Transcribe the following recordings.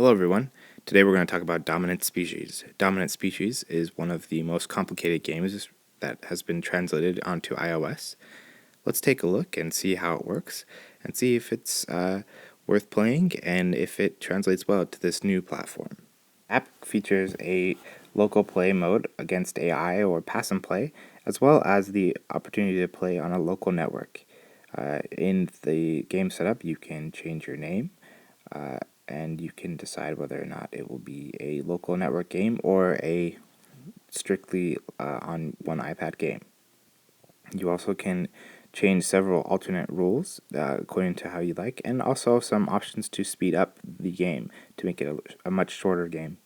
Hello everyone. Today we're going to talk about Dominant Species. Dominant Species is one of the most complicated games that has been translated onto iOS. Let's take a look and see how it works and see if it's worth playing and if it translates well to this new platform. The app features a local play mode against AI or pass and play, as well as the opportunity to play on a local network. In the game setup, you can change your name, and you can decide whether or not it will be a local network game or a strictly on one iPad game. You also can change several alternate rules according to how you like, and also some options to speed up the game to make it a much shorter game.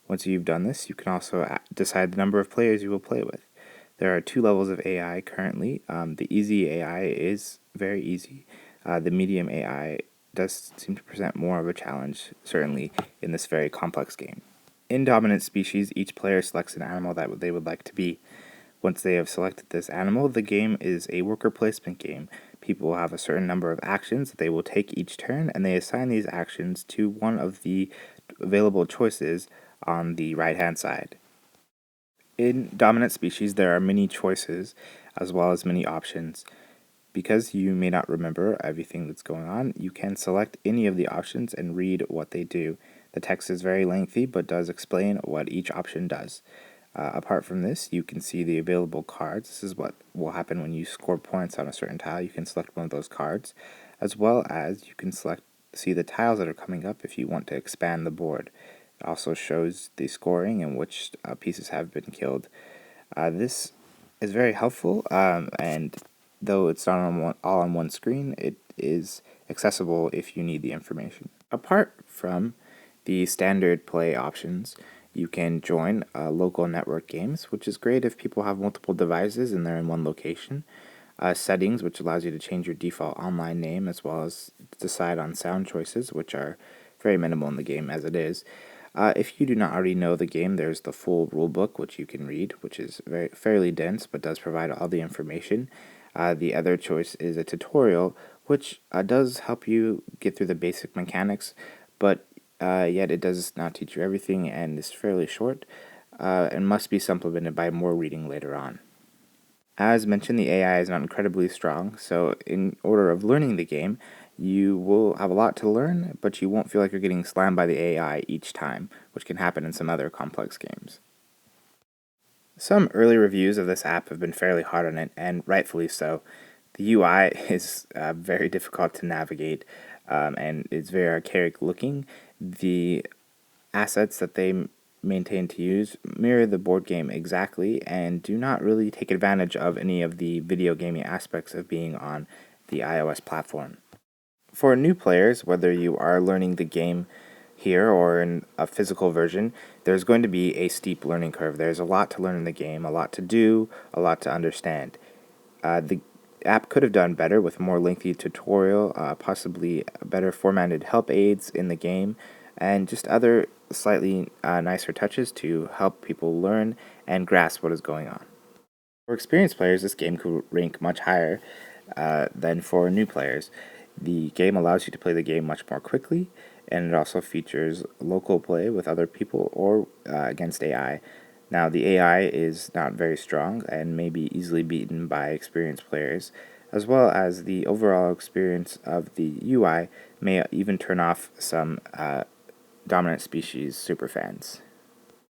Once you've done this, you can also decide the number of players you will play with. There are 2 levels of AI currently. The easy AI is very easy. The medium AI does seem to present more of a challenge, certainly in this very complex game. In Dominant Species, each player selects an animal that they would like to be. Once they have selected this animal, the game is a worker placement game. People will have a certain number of actions that they will take each turn, and they assign these actions to one of the available choices on the right-hand side. In Dominant Species, there are many choices as well as many options. Because you may not remember everything that's going on, you can select any of the options and read what they do. The text is very lengthy, but does explain what each option does. Apart from this, you can see the available cards. This is what will happen when you score points on a certain tile. You can select one of those cards, as well as you can see the tiles that are coming up if you want to expand the board. It also shows the scoring and which pieces have been killed. This is very helpful, and though it's not all on one screen, it is accessible if you need the information. Apart from the standard play options, you can join local network games, which is great if people have multiple devices and they're in one location. Settings, which allows you to change your default online name, as well as decide on sound choices, which are very minimal in the game as it is. If you do not already know the game, there's the full rulebook, which you can read, which is fairly dense, but does provide all the information. The other choice is a tutorial, which does help you get through the basic mechanics, but yet it does not teach you everything and is fairly short, and must be supplemented by more reading later on. As mentioned, the AI is not incredibly strong, so in order of learning the game, you will have a lot to learn, but you won't feel like you're getting slammed by the AI each time, which can happen in some other complex games. Some early reviews of this app have been fairly hard on it, and rightfully so. The UI is very difficult to navigate, and it's very archaic looking. The assets that they maintain to use mirror the board game exactly and do not really take advantage of any of the video gaming aspects of being on the iOS platform. For new players, whether you are learning the game here or in a physical version, there's going to be a steep learning curve. There's a lot to learn in the game, a lot to do, a lot to understand. The app could have done better with a more lengthy tutorial, possibly better formatted help aids in the game, and just other slightly nicer touches to help people learn and grasp what is going on. For experienced players, this game could rank much higher than for new players. The game allows you to play the game much more quickly, and it also features local play with other people or against AI. Now, the AI is not very strong and may be easily beaten by experienced players, as well as the overall experience of the UI may even turn off some Dominant Species superfans.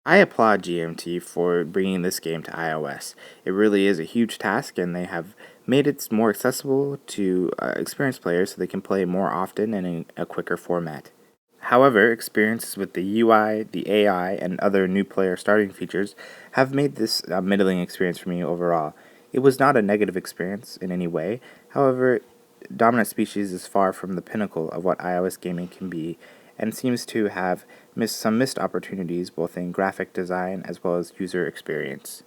I applaud GMT for bringing this game to iOS. It really is a huge task, and they have made it more accessible to experienced players so they can play more often and in a quicker format. However, experiences with the UI, the AI, and other new player starting features have made this a middling experience for me overall. It was not a negative experience in any way. However, Dominant Species is far from the pinnacle of what iOS gaming can be, and seems to have missed some missed opportunities both in graphic design as well as user experience.